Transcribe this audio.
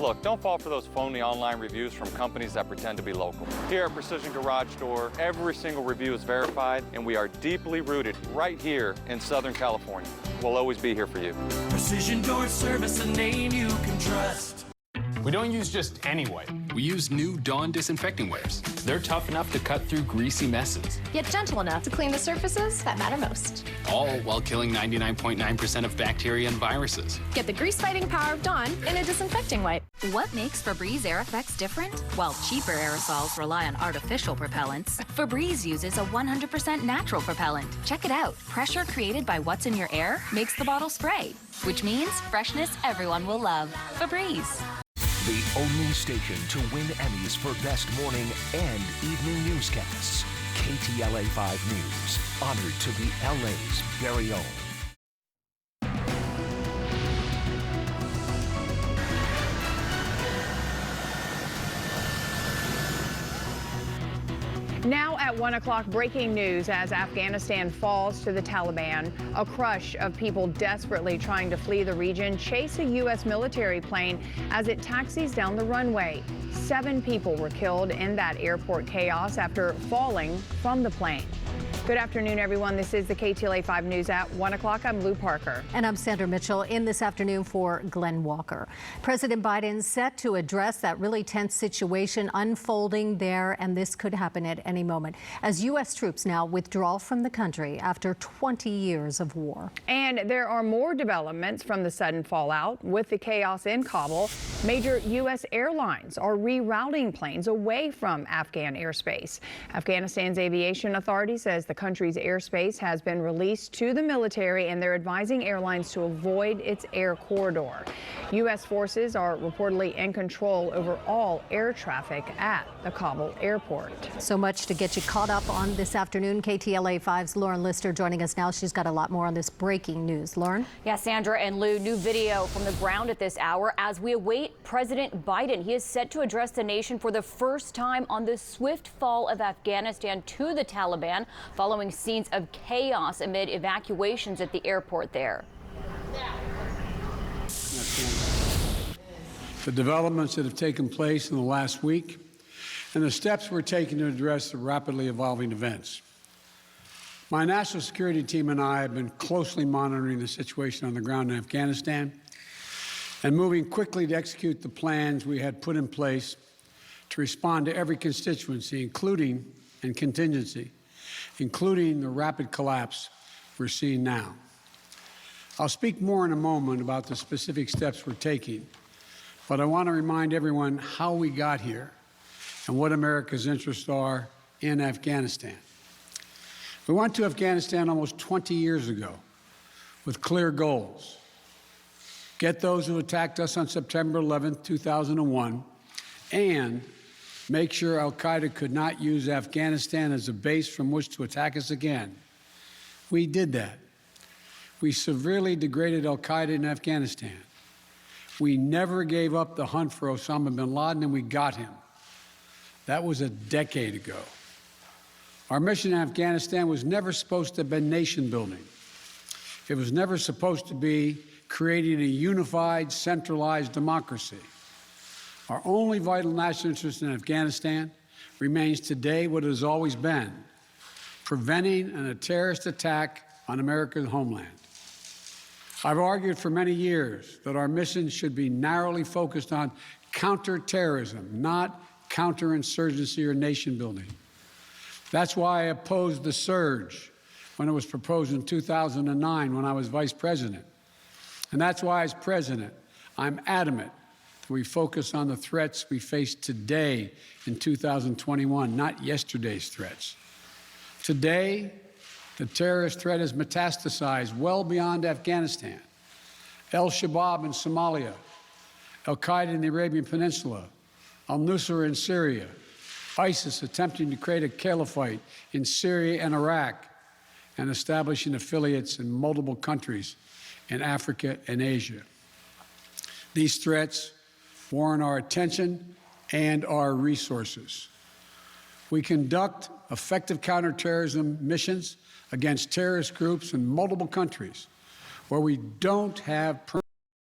look, don't fall for those phony online reviews from companies that pretend to be local. Here at Precision Garage Door, every single review is verified, and we are deeply rooted right here in Southern California. We'll always be here for you. Precision Door Service, a name you can trust. We don't use just any wipe. We use new Dawn disinfecting wipes. They're tough enough to cut through greasy messes, yet gentle enough to clean the surfaces that matter most. All while killing 99.9% of bacteria and viruses. Get the grease-fighting power of Dawn in a disinfecting wipe. What makes Febreze Air Effects different? While cheaper aerosols rely on artificial propellants, Febreze uses a 100% natural propellant. Check it out. Pressure created by what's in your air makes the bottle spray, which means freshness everyone will love. Febreze. The only station to win Emmys for Best Morning and Evening Newscasts. KTLA 5 News, honored to be LA's very own. Now at 1 o'clock, breaking news as Afghanistan falls to the Taliban. A crush of people desperately trying to flee the region chase a U.S. military plane as it taxis down the runway. 7 people were killed in that airport chaos after falling from the plane. Good afternoon, everyone. This is the KTLA 5 News at 1 o'clock. I'm Lou Parker. And I'm Sandra Mitchell in this afternoon for Glenn Walker. President Biden set to address that really tense situation unfolding there, and this could happen at any moment as U.S. troops now withdraw from the country after 20 years of war. And there are more developments from the sudden fallout. With the chaos in Kabul, major U.S. airlines are rerouting planes away from Afghan airspace. Afghanistan's aviation authority says the country's airspace has been released to the military, and they're advising airlines to avoid its air corridor. U.S. forces are reportedly in control over all air traffic at the Kabul airport. So much to get you caught up on this afternoon. KTLA 5's Lauren Lister joining us now. She's got a lot more on this breaking news. Lauren? Yeah, Sandra and Lou, new video from the ground at this hour as we await President Biden. He is set to address the nation for the first time on the swift fall of Afghanistan to the Taliban, following scenes of chaos amid evacuations at the airport there. The developments that have taken place in the last week and the steps we're taking to address the rapidly evolving events. My national security team and I have been closely monitoring the situation on the ground in Afghanistan and moving quickly to execute the plans we had put in place to respond to every constituency, including and contingency, including the rapid collapse we're seeing now. I'll speak more in a moment about the specific steps we're taking, but I want to remind everyone how we got here and what America's interests are in Afghanistan. We went to Afghanistan almost 20 years ago with clear goals. Get those who attacked us on September 11, 2001, and make sure al-Qaeda could not use Afghanistan as a base from which to attack us again. We did that. We severely degraded al-Qaeda in Afghanistan. We never gave up the hunt for Osama bin Laden, and we got him. That was a decade ago. Our mission in Afghanistan was never supposed to have been nation building. It was never supposed to be creating a unified, centralized democracy. Our only vital national interest in Afghanistan remains today what it has always been: preventing a terrorist attack on America's homeland. I've argued for many years that our mission should be narrowly focused on counterterrorism, not counterinsurgency or nation building. That's why I opposed the surge when it was proposed in 2009 when I was vice president. And that's why, as president, I'm adamant that we focus on the threats we face today in 2021, not yesterday's threats. Today, the terrorist threat has metastasized well beyond Afghanistan. Al-Shabaab in Somalia, al-Qaeda in the Arabian Peninsula, al-Nusra in Syria, ISIS attempting to create a caliphate in Syria and Iraq, and establishing affiliates in multiple countries in Africa and Asia. These threats warrant our attention and our resources. We conduct effective counterterrorism missions against terrorist groups in multiple countries where we don't have